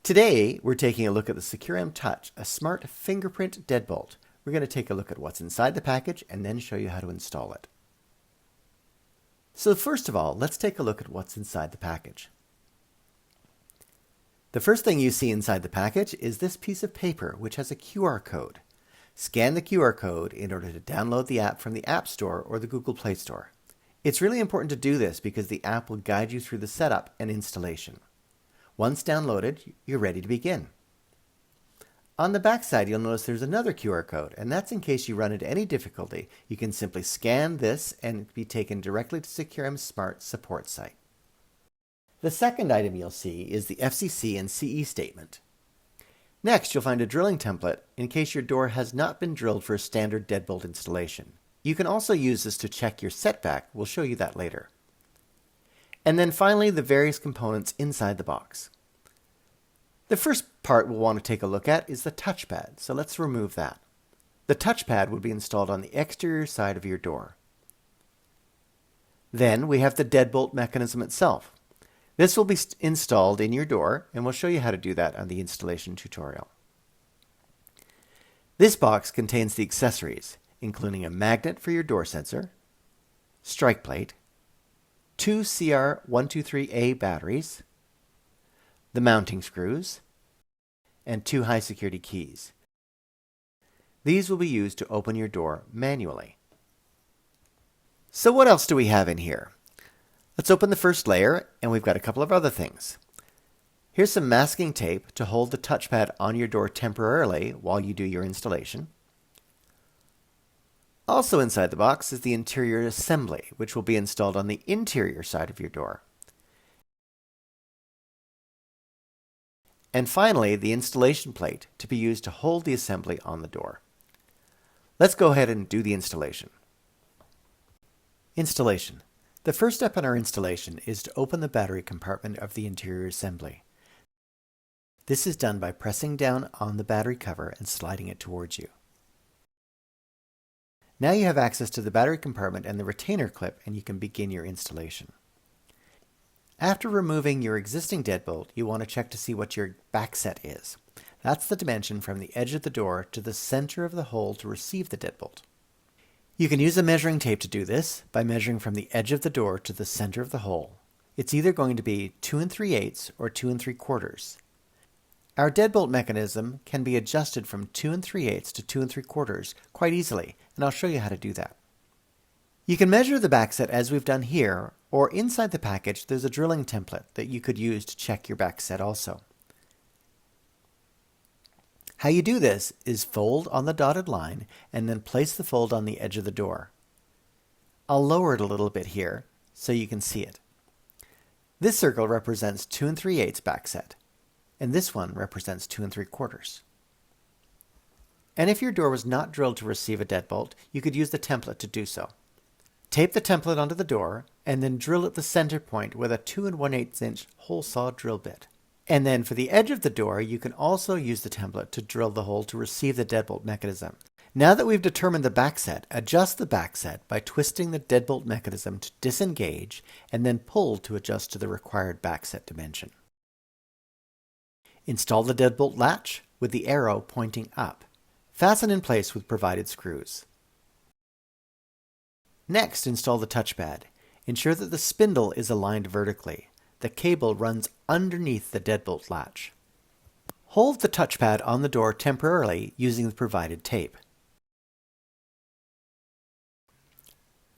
Today, we're taking a look at the SECURAM Touch, a smart fingerprint deadbolt. We're going to take a look at what's inside the package and then show you how to install it. So first of all, let's take a look at what's inside the package. The first thing you see inside the package is this piece of paper, which has a QR code. Scan the QR code in order to download the app from the App Store or the Google Play Store. It's really important to do this because the app will guide you through the setup and installation. Once downloaded, you're ready to begin. On the back side, you'll notice there's another QR code, and that's in case you run into any difficulty. You can simply scan this and be taken directly to SECURAM's Smart Support site. The second item you'll see is the FCC and CE statement. Next, you'll find a drilling template in case your door has not been drilled for a standard deadbolt installation. You can also use this to check your setback. We'll show you that later. And then finally, the various components inside the box. The first part we'll want to take a look at is the touchpad, so let's remove that. The touchpad would be installed on the exterior side of your door. Then we have the deadbolt mechanism itself. This will be installed in your door, and we'll show you how to do that on the installation tutorial. This box contains the accessories, including a magnet for your door sensor, strike plate, 2 CR123A batteries, the mounting screws, and 2 high security keys. These will be used to open your door manually. So what else do we have in here? Let's open the first layer, and we've got a couple of other things. Here's some masking tape to hold the touchpad on your door temporarily while you do your installation. Also inside the box is the interior assembly, which will be installed on the interior side of your door. And finally, the installation plate to be used to hold the assembly on the door. Let's go ahead and do the installation. Installation. The first step in our installation is to open the battery compartment of the interior assembly. This is done by pressing down on the battery cover and sliding it towards you. Now you have access to the battery compartment and the retainer clip, and you can begin your installation. After removing your existing deadbolt, you want to check to see what your backset is. That's the dimension from the edge of the door to the center of the hole to receive the deadbolt. You can use a measuring tape to do this by measuring from the edge of the door to the center of the hole. It's either going to be 2 3/8 or 2 3/4. Our deadbolt mechanism can be adjusted from 2 3/8 to 2 3/4 quite easily, and I'll show you how to do that. You can measure the backset as we've done here, or inside the package there's a drilling template that you could use to check your backset also. How you do this is fold on the dotted line and then place the fold on the edge of the door. I'll lower it a little bit here so you can see it. This circle represents 2 3/8 backset, and this one represents 2 3/4. And if your door was not drilled to receive a deadbolt, you could use the template to do so. Tape the template onto the door and then drill at the center point with a 2 1/8 inch hole saw drill bit. And then for the edge of the door, you can also use the template to drill the hole to receive the deadbolt mechanism. Now that we've determined the backset, adjust the backset by twisting the deadbolt mechanism to disengage and then pull to adjust to the required backset dimension. Install the deadbolt latch with the arrow pointing up. Fasten in place with provided screws. Next, install the touchpad. Ensure that the spindle is aligned vertically. The cable runs underneath the deadbolt latch. Hold the touchpad on the door temporarily using the provided tape.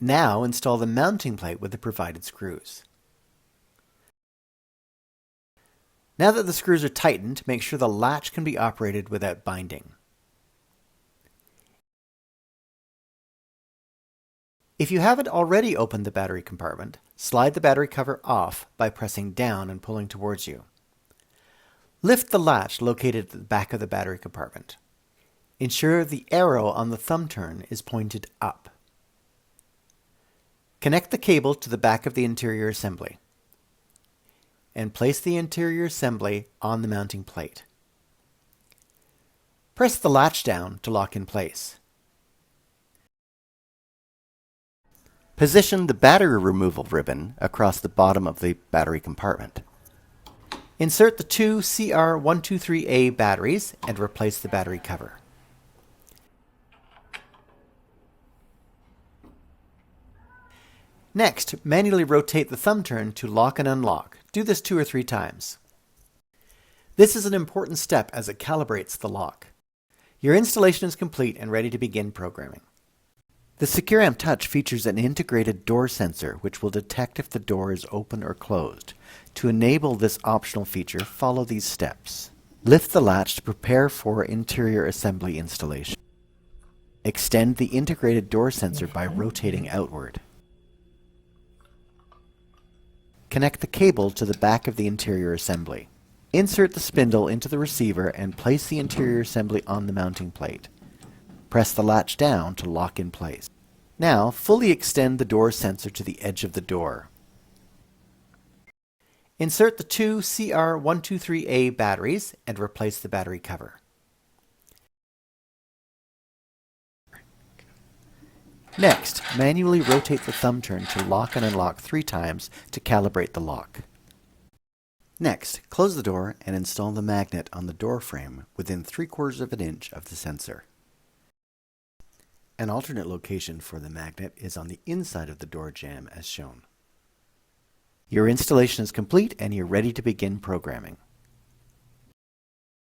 Now install the mounting plate with the provided screws. Now that the screws are tightened, make sure the latch can be operated without binding. If you haven't already opened the battery compartment, slide the battery cover off by pressing down and pulling towards you. Lift the latch located at the back of the battery compartment. Ensure the arrow on the thumb turn is pointed up. Connect the cable to the back of the interior assembly and place the interior assembly on the mounting plate. Press the latch down to lock in place. Position the battery removal ribbon across the bottom of the battery compartment. Insert the two CR123A batteries and replace the battery cover. Next, manually rotate the thumb turn to lock and unlock. Do this 2 or 3 times. This is an important step as it calibrates the lock. Your installation is complete and ready to begin programming. The SECURAM Touch features an integrated door sensor which will detect if the door is open or closed. To enable this optional feature, follow these steps. Lift the latch to prepare for interior assembly installation. Extend the integrated door sensor by rotating outward. Connect the cable to the back of the interior assembly. Insert the spindle into the receiver and place the interior assembly on the mounting plate. Press the latch down to lock in place. Now, fully extend the door sensor to the edge of the door. Insert the two CR123A batteries and replace the battery cover. Next, manually rotate the thumb turn to lock and unlock 3 times to calibrate the lock. Next, close the door and install the magnet on the door frame within 3/4 of an inch of the sensor. An alternate location for the magnet is on the inside of the door jamb as shown. Your installation is complete and you're ready to begin programming.